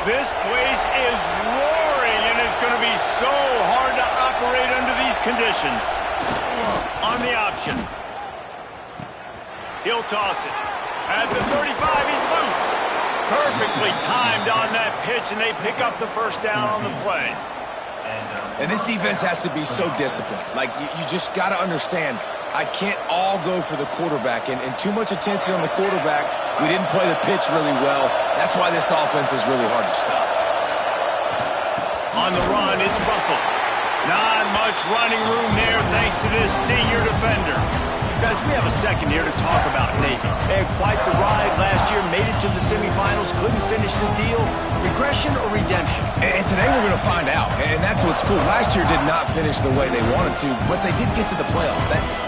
This place is roaring, and it's going to be so hard to operate under these conditions. On the option. He'll toss it. At the 35, he's loose. Perfectly timed on that pitch, and they pick up the first down on the play. And this defense has to be so disciplined. Like, you just got to understand, I can't all go for the quarterback, and too much attention on the quarterback. We didn't play the pitch really well. That's why this offense is really hard to stop. On the run, it's Russell. Not much running room there thanks to this senior defender. Guys, we have a second here to talk about Navy. They had quite the ride last year, made it to the semifinals, couldn't finish the deal. Regression or redemption? And today we're going to find out, and that's what's cool. Last year did not finish the way they wanted to, but they did get to the playoff.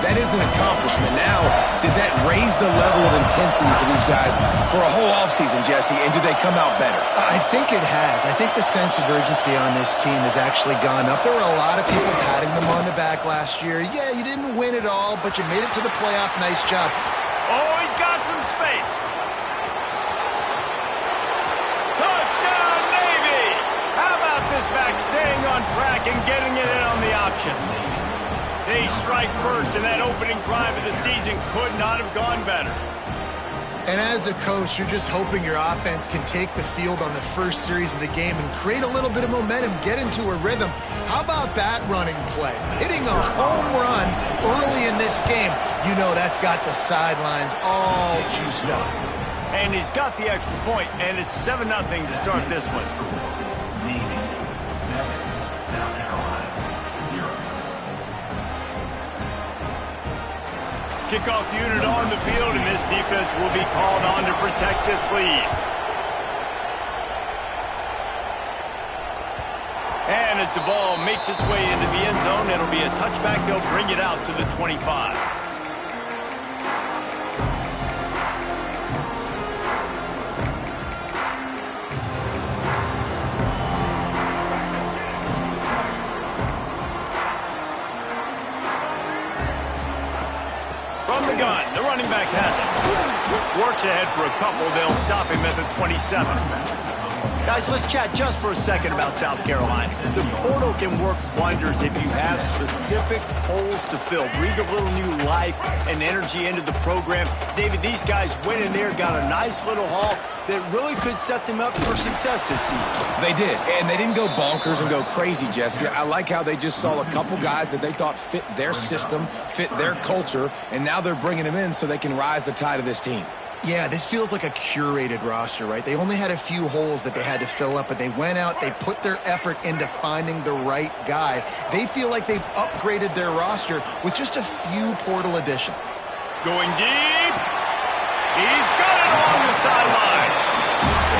That is an accomplishment. Now, did that raise the level of intensity for these guys for a whole offseason, Jesse, and do they come out better? I think it has. I think the sense of urgency on this team has actually gone up. There were a lot of people patting them on the back last year. Yeah, you didn't win it all, but you made it to the playoff. Nice job. Oh, he's got some space. Touchdown, Navy! How about this back staying on track and getting it in on the option? They strike first, and that opening drive of the season could not have gone better. And as a coach, you're just hoping your offense can take the field on the first series of the game and create a little bit of momentum, get into a rhythm. How about that running play? Hitting a home run early in this game. You know that's got the sidelines all juiced up. And he's got the extra point, and it's 7-0 to start this one. Kickoff unit on the field, and this defense will be called on to protect this lead. And as the ball makes its way into the end zone, it'll be a touchback. They'll bring it out to the 25. From the gun, the running back has it. Works ahead for a couple. They'll stop him at the 27. Guys, let's chat just for a second about South Carolina. The portal can work wonders if you have specific holes to fill. Breathe a little new life and energy into the program. David, these guys went in there, got a nice little haul that really could set them up for success this season. They did, and they didn't go bonkers and go crazy, Jesse. I like how they just saw a couple guys that they thought fit their system, fit their culture, and now they're bringing them in so they can rise the tide of this team. Yeah, this feels like a curated roster, right? They only had a few holes that they had to fill up, but they went out, they put their effort into finding the right guy. They feel like they've upgraded their roster with just a few portal additions. Going deep. He's got it along the sideline.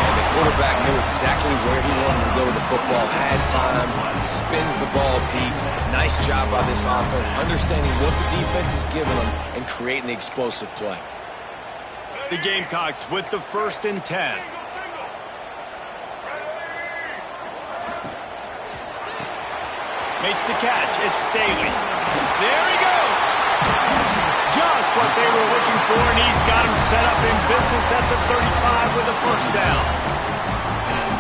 And the quarterback knew exactly where he wanted to go with the football, had time, spins the ball deep. Nice job by this offense, understanding what the defense is giving them and creating the explosive play. The Gamecocks with the 1st and 10. Makes the catch. It's Staley. There he goes. Just what they were looking for, and he's got him set up in business at the 35 with a first down.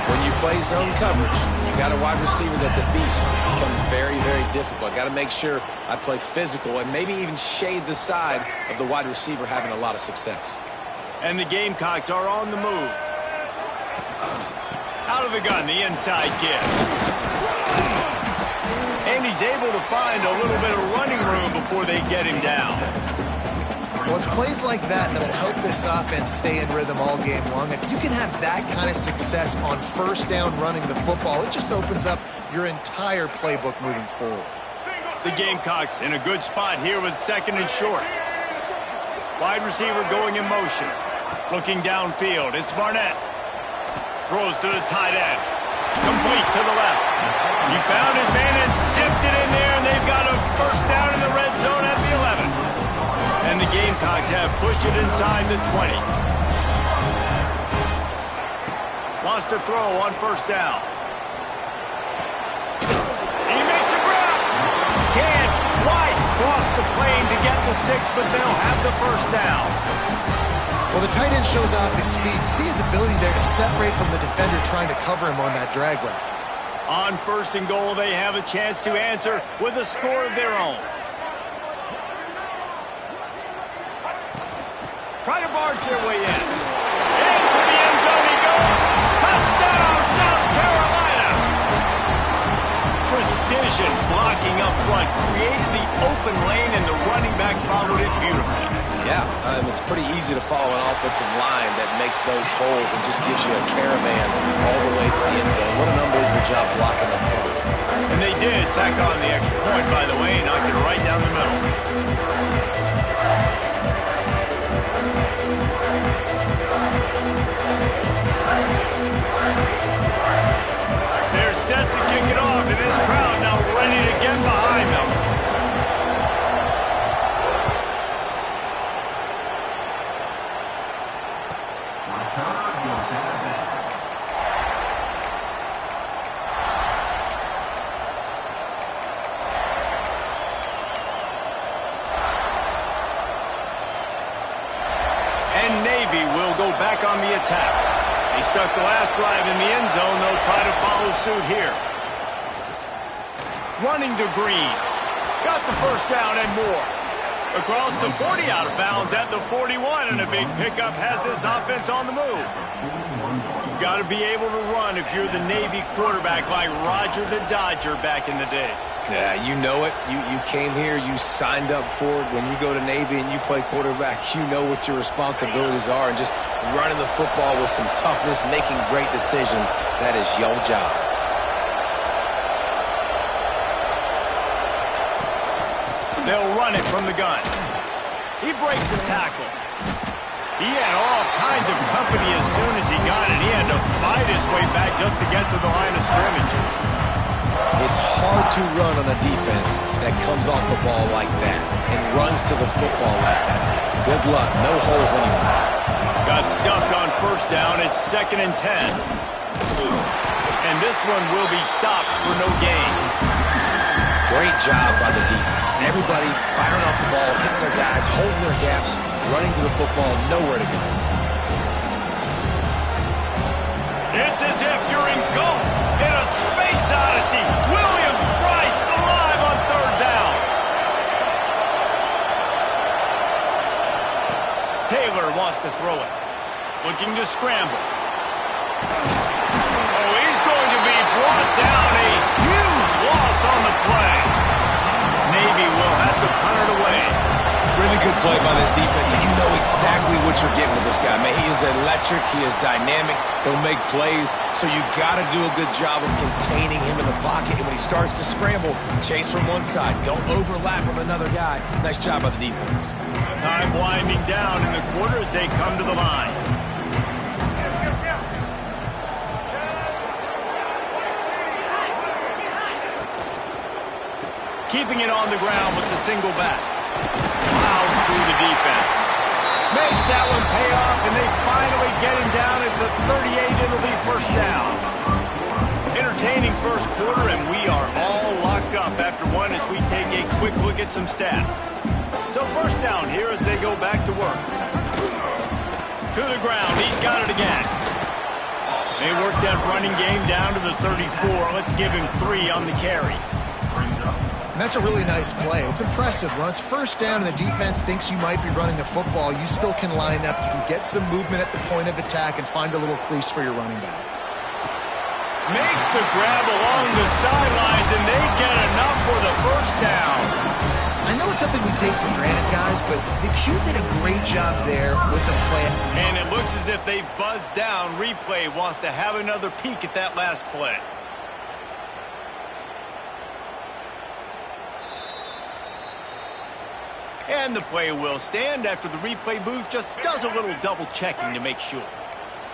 When you play zone coverage, you got a wide receiver that's a beast. It becomes very, very difficult. I got to make sure I play physical and maybe even shade the side of the wide receiver having a lot of success. And the Gamecocks are on the move. Out of the gun, the inside give. And he's able to find a little bit of running room before they get him down. Well, it's plays like that that'll help this offense stay in rhythm all game long. If you can have that kind of success on first down running the football, it just opens up your entire playbook moving forward. The Gamecocks in a good spot here with 2nd and short. Wide receiver going in motion. Looking downfield, it's Barnett. Throws to the tight end. Complete to the left. He found his man and zipped it in there, and they've got a first down in the red zone at the 11. And the Gamecocks have pushed it inside the 20. Lost a throw on first down. He makes a grab. Can't quite cross the plane to get the 6, but they'll have the first down. Well, the tight end shows off his speed. You see his ability there to separate from the defender trying to cover him on that drag route. On 1st and goal, they have a chance to answer with a score of their own. Try to barge their way in. Into the end zone he goes. Touchdown, South Carolina. Precision blocking up front created the open lane, and the running back followed it beautifully. Yeah, it's pretty easy to follow an offensive line that makes those holes and just gives you a caravan all the way to the end zone. What an unbelievable job blocking up front. And they did tack on the extra point, by the way, knocked it right down the middle. They're set to kick it off, and this crowd now ready to get behind them. And Navy will go back on the attack. They stuck the last drive in the end zone. They'll try to follow suit here. Running to Green. Got the first down and more. Across the 40, out of bounds at the 41, and a big pickup has this offense on the move. You've got to be able to run if you're the Navy quarterback like Roger the Dodger back in the day. Yeah, you know it. You came here, you signed up for it. When you go to Navy and you play quarterback, you know what your responsibilities are. And just running the football with some toughness, making great decisions, that is your job. They'll run it from the gun. He breaks a tackle. He had all kinds of company as soon as he got it. He had to fight his way back just to get to the line of scrimmage. It's hard to run on a defense that comes off the ball like that and runs to the football like that. Good luck. No holes anywhere. Got stuffed on 1st down. It's 2nd and 10. And this one will be stopped for no gain. Great job by the defense. Everybody firing off the ball, hitting their guys, holding their gaps, running to the football, nowhere to go. It's as if you're engulfed in a space odyssey. Williams-Brice alive on 3rd down. Taylor wants to throw it. Looking to scramble. Oh, he's going to be brought down. A huge loss on the play. Navy will have to punt it away. Really good play by this defense, and you know exactly what you're getting with this guy. Man, he is electric. He is dynamic. He'll make plays, so you got to do a good job of containing him in the pocket. And when he starts to scramble, chase from one side. Don't overlap with another guy. Nice job by the defense. Time winding down in the quarter as they come to the line. Keeping it on the ground with the single back. Plows through the defense. Makes that one pay off, and they finally get him down at the 38. It'll be 1st down. Entertaining 1st quarter, and we are all locked up after one as we take a quick look at some stats. So 1st down here as they go back to work. To the ground. He's got it again. They work that running game down to the 34. Let's give him 3 on the carry. And that's a really nice play. It's impressive. When it's 1st down and the defense thinks you might be running the football, you still can line up. You can get some movement at the point of attack and find a little crease for your running back. Makes the grab along the sidelines, and they get enough for the 1st down. I know it's something we take for granted, guys, but the Q did a great job there with the play. And it looks as if they've buzzed down. Replay wants to have another peek at that last play. And the play will stand after the replay booth just does a little double checking to make sure.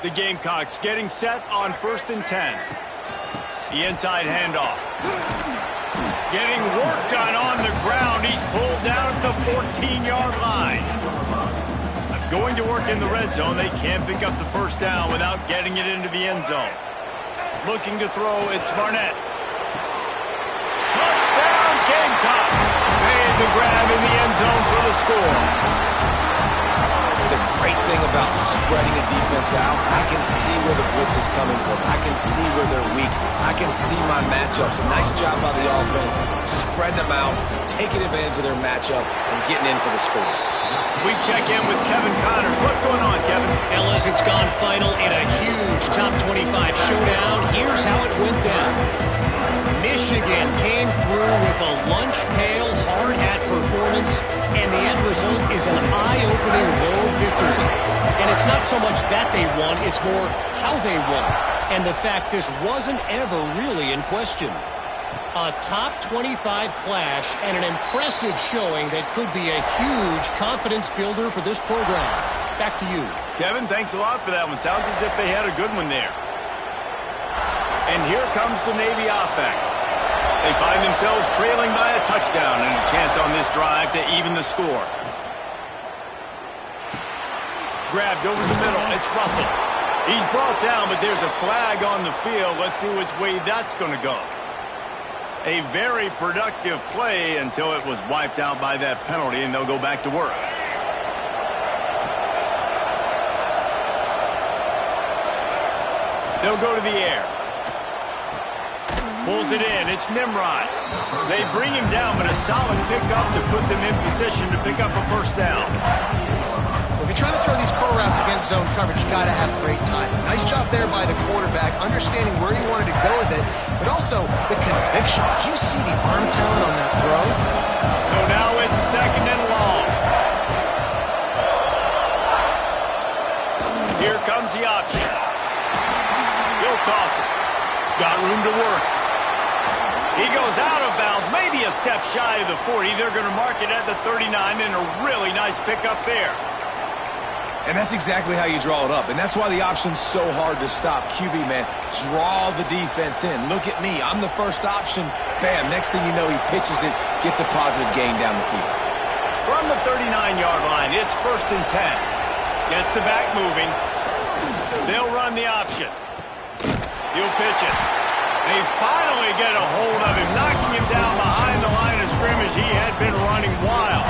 The Gamecocks getting set on 1st and 10. The inside handoff. Getting work done on the ground. He's pulled down at the 14-yard line. Going to work in the red zone. They can't pick up the 1st down without getting it into the end zone. Looking to throw, it's Barnett. Touchdown, Gamecocks. Made the grab in the end zone for the score. The great thing about spreading a defense out. I can see where the blitz is coming from. I can see where they're weak. I can see my matchups. Nice job by the offense, spreading them out, taking advantage of their matchup, and getting in for the score. We check in with Kevin Connors. What's going on, Kevin? Fellas, it's gone final in a huge top 25 showdown. Here's how it went down. Michigan came through with a lunch pail, hard hat performance, and the end result is an eye-opening road victory. And it's not so much that they won, it's more how they won. And the fact this wasn't ever really in question. A top 25 clash and an impressive showing that could be a huge confidence builder for this program. Back to you. Kevin, thanks a lot for that one. Sounds as if they had a good one there. And here comes the Navy offense. They find themselves trailing by a touchdown and a chance on this drive to even the score. Grabbed over the middle. It's Russell. He's brought down, but there's a flag on the field. Let's see which way that's going to go. A very productive play until it was wiped out by that penalty, and they'll go back to work. They'll go to the air. Pulls it in. It's Nimrod. They bring him down, but a solid pickup to put them in position to pick up a first down. Well, if you're trying to throw these curl routes against zone coverage, you got to have great time. Nice job there by the quarterback, understanding where he wanted to go with it, but also the conviction. Did you see the arm talent on that throw? So now it's second and long. Here comes the option. He'll toss it. Got room to work. He goes out of bounds, maybe a step shy of the 40. They're going to mark it at the 39, and a really nice pickup there. And that's exactly how you draw it up. And that's why the option's so hard to stop. QB, man, draw the defense in. Look at me. I'm the first option. Bam. Next thing you know, he pitches it, gets a positive gain down the field. From the 39-yard line, it's first and 10. Gets the back moving. They'll run the option. He'll pitch it. They finally get a hold of him, knocking him down behind the line of scrimmage. He had been running wild.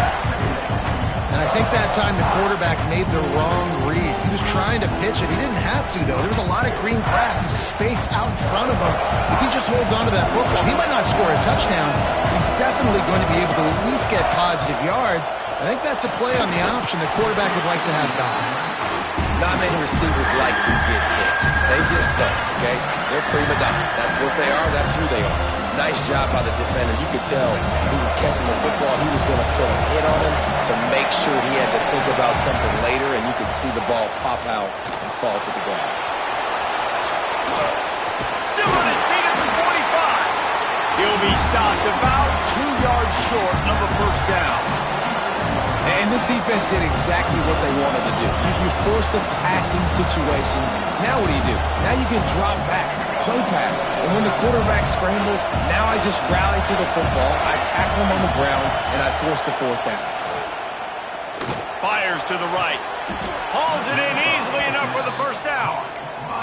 And I think that time the quarterback made the wrong read. He was trying to pitch it. He didn't have to, though. There was a lot of green grass and space out in front of him. If he just holds on to that football, he might not score a touchdown. He's definitely going to be able to at least get positive yards. I think that's a play on the option the quarterback would like to have back. Not many receivers like to get hit. They just don't, okay? They're prima donnas. That's what they are. That's who they are. Nice job by the defender. You could tell he was catching the football. He was going to put a hit on him to make sure he had to think about something later, and you could see the ball pop out and fall to the ground. Still on his feet at the 45. He'll be stopped about 2 yards short of a first down. And this defense did exactly what they wanted to do. You force the passing situations. Now what do? Now you can drop back, play pass. And when the quarterback scrambles, now I just rally to the football. I tackle him on the ground, and I force the fourth down. Fires to the right. Hauls it in easily enough for the first down.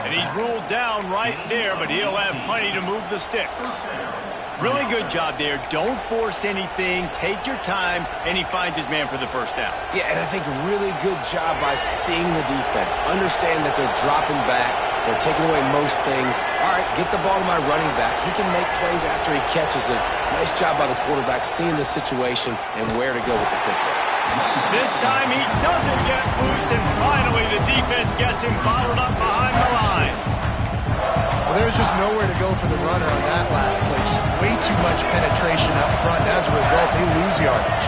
And he's ruled down right there, but he'll have plenty to move the sticks. Really good job there. Don't force anything. Take your time, and he finds his man for the first down. Yeah, and I think really good job by seeing the defense. Understand that they're dropping back. They're taking away most things. All right, get the ball to my running back. He can make plays after he catches it. Nice job by the quarterback seeing the situation and where to go with the football. This time he doesn't get loose, and finally the defense gets him bottled up behind the line. Well, there was just nowhere to go for the runner on that last play. Just way too much penetration up front. As a result, they lose yardage.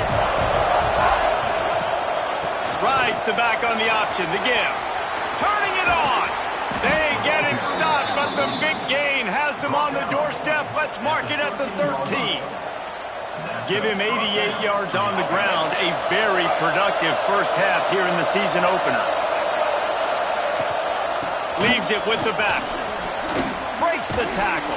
Rides the back on the option. The give. Turning it on. They get him stopped, but the big gain has them on the doorstep. Let's mark it at the 13. Give him 88 yards on the ground. A very productive first half here in the season opener. Leaves it with the back. Breaks the tackle.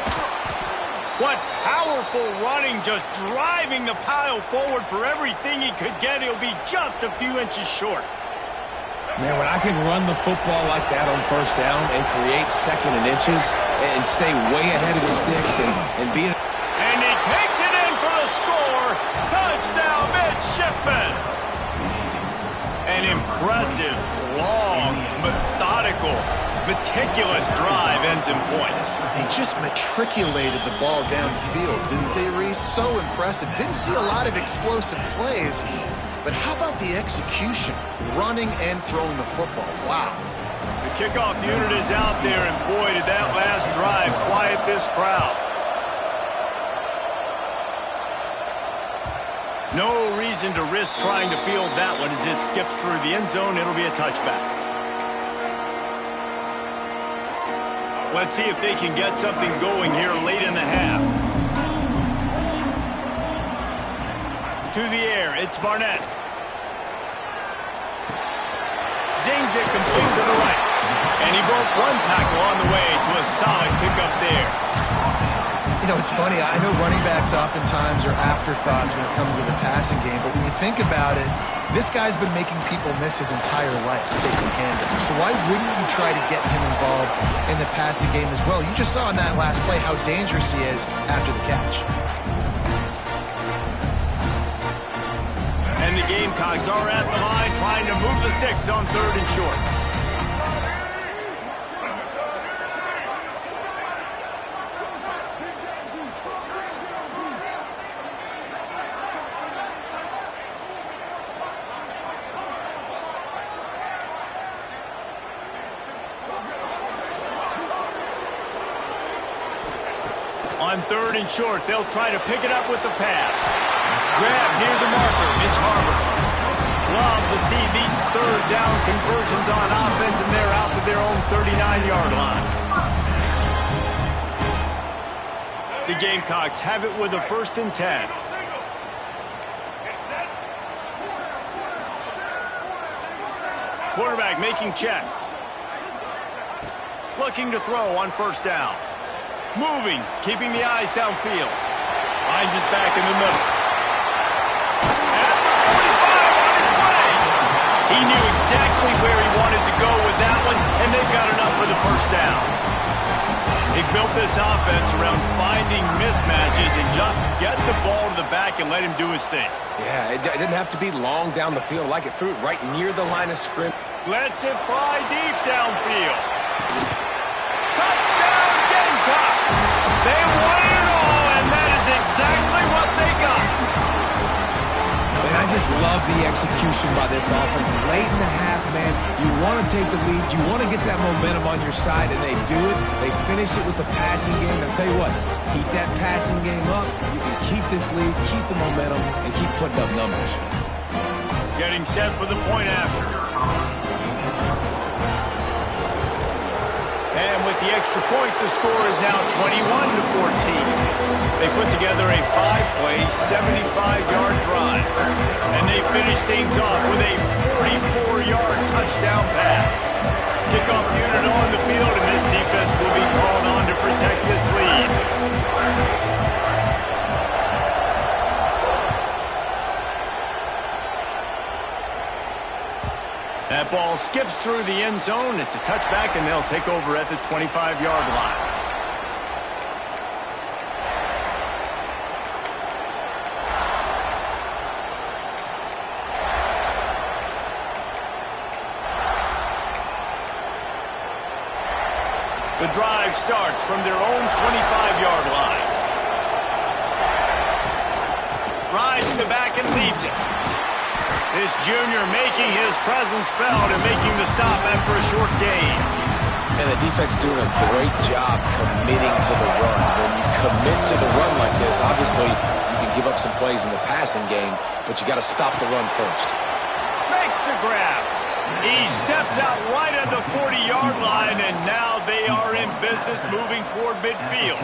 What powerful running, just driving the pile forward for everything he could get. He'll be just a few inches short. Man, when I can run the football like that on first down and create second and inches and stay way ahead of the sticks and be... And he takes it in for the score. Touchdown, midshipman. An impressive, long methodical, meticulous drive ends in points. They just matriculated the ball down the field, didn't they, Reese? So impressive. Didn't see a lot of explosive plays, but how about the execution? Running and throwing the football. Wow. The kickoff unit is out there, and boy, did that last drive quiet this crowd. No reason to risk trying to field that one as it skips through the end zone. It'll be a touchback. Let's see if they can get something going here late in the half. To the air, it's Barnett. Zings it complete to the right. And he broke one tackle on the way to a solid pickup there. You know, it's funny. I know running backs oftentimes are afterthoughts when it comes to the passing game, but when you think about it, this guy's been making people miss his entire life taking handoffs. So why wouldn't you try to get him involved in the passing game as well? You just saw in that last play how dangerous he is after the catch. And the Gamecocks are at the line trying to move the sticks on 3rd and short. On 3rd and short, they'll try to pick it up with the pass. Grab near the marker. It's Harbor. Love to see these 3rd down conversions on offense, and they're out to their own 39-yard line. The Gamecocks have it with a 1st and 10. Quarterback making checks. Looking to throw on 1st down. Moving, keeping the eyes downfield. Finds his back in the middle. At the 45 on his way. He knew exactly where he wanted to go with that one, and they've got enough for the 1st down. They built this offense around finding mismatches and just get the ball to the back and let him do his thing. Yeah, it didn't have to be long down the field. Like it threw it right near the line of scrimmage. Lets it fly deep downfield. Touchdown, Gamecocks! They wanted it all, and that is exactly what they got. Man, I just love the execution by this offense. Late in the half, man, you want to take the lead. You want to get that momentum on your side, and they do it. They finish it with the passing game. And I'll tell you what, keep that passing game up. You can keep this lead, keep the momentum, and keep putting up numbers. Getting set for the point after. And with the extra point, the score is now 21-14. They put together a 5-play, 75-yard drive. And they finish things off with a 44-yard touchdown pass. Kickoff unit on the field, and this defense will be called on to protect this lead. That ball skips through the end zone. It's a touchback, and they'll take over at the 25-yard line. The drive starts from their own 25-yard line. Rides the back and leaves it. This junior making his presence felt and making the stop after a short gain. And the defense doing a great job committing to the run. When you commit to the run like this, obviously you can give up some plays in the passing game, but you got to stop the run first. Makes the grab. He steps out right at the 40-yard line, and now they are in business moving toward midfield.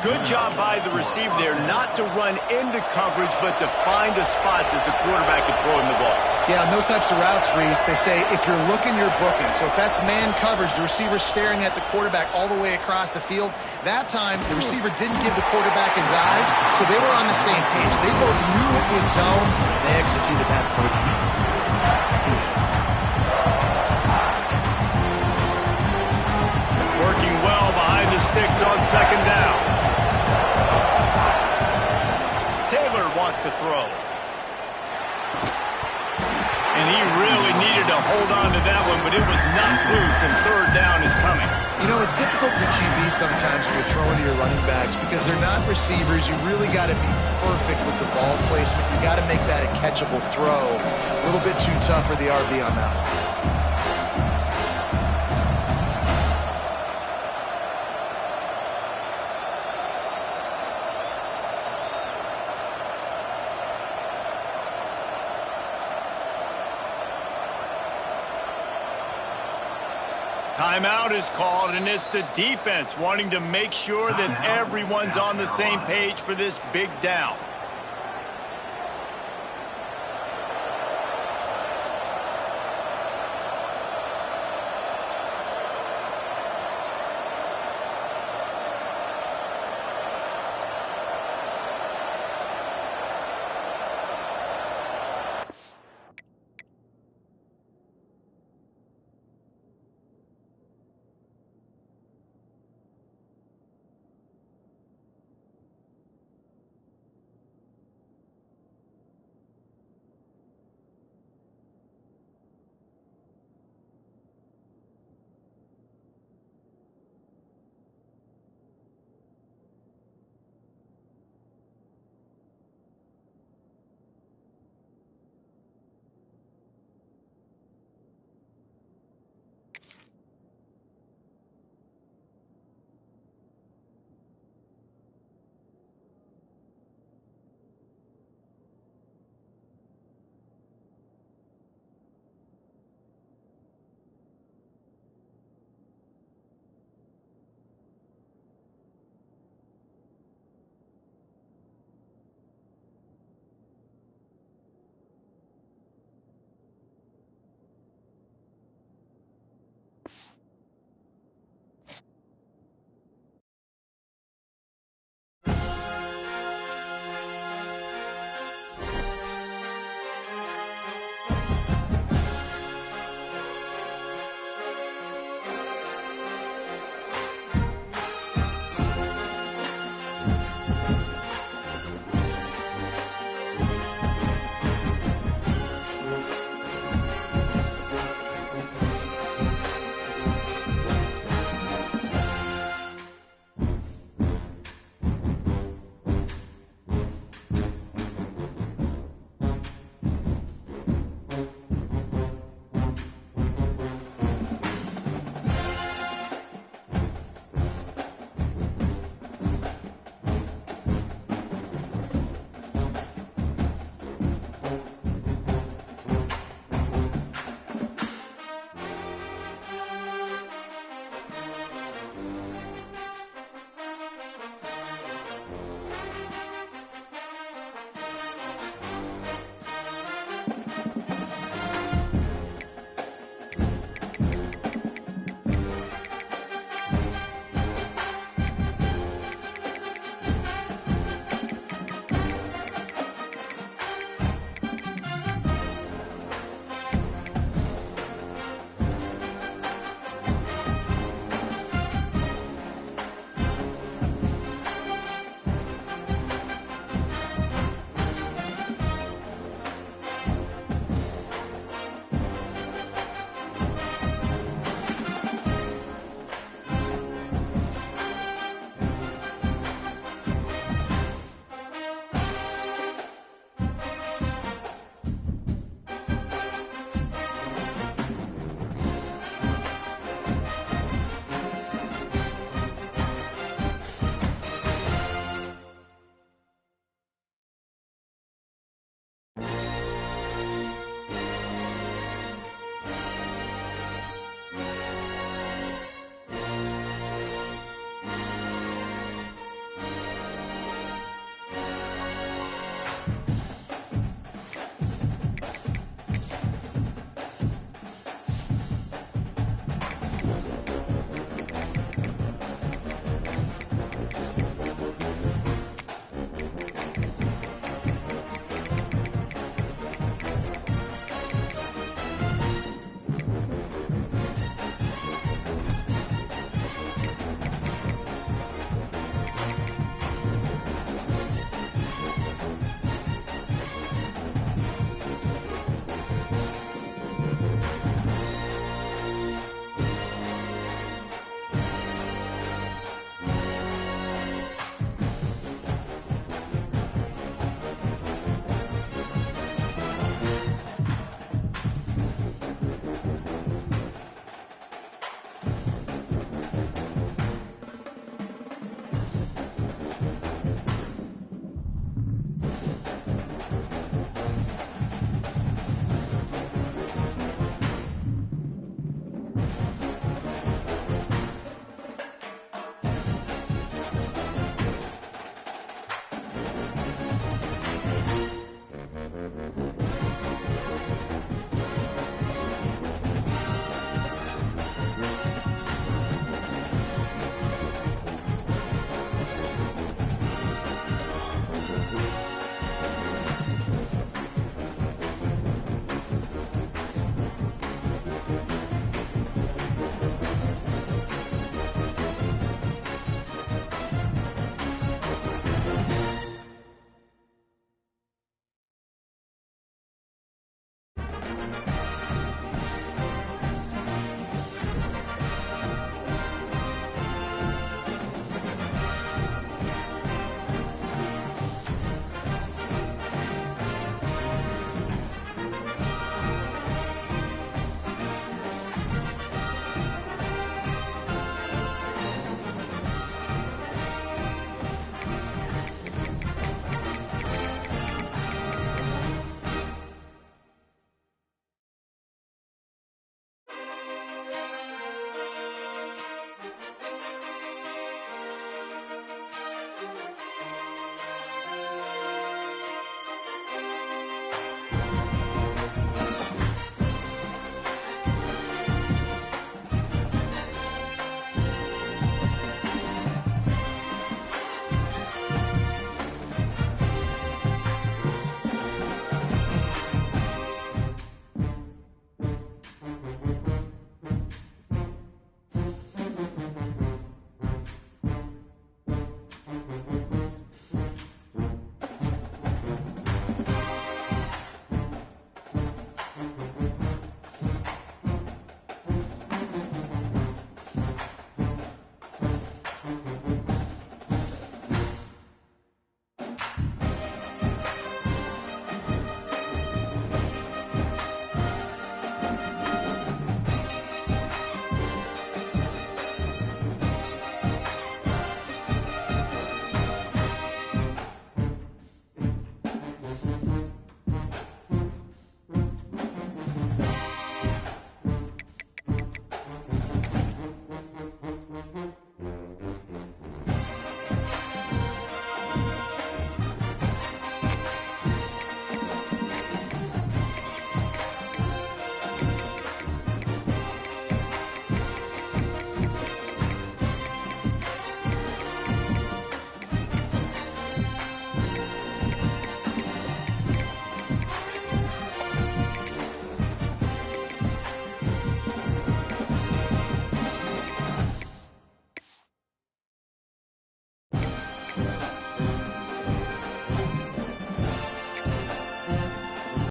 Good job by the receiver there not to run into coverage, but to find a spot that the quarterback can throw him the ball. Yeah, on those types of routes, Reese, they say if you're looking, you're booking. So if that's man coverage, the receiver's staring at the quarterback all the way across the field. That time, the receiver didn't give the quarterback his eyes, so they were on the same page. They both knew it was zone. They executed that perfectly. Working well behind the sticks on 2nd down. Taylor wants to throw. And he really needed to hold on to that one, but it was not loose, and third down is coming. You know, it's difficult for QBs sometimes when you're throwing to your running backs because they're not receivers. You really got to be perfect with the ball placement. You got to make that a catchable throw. A little bit too tough for the RB on that one. Timeout is called, and it's the defense wanting to make sure that everyone's on the same page for this big down.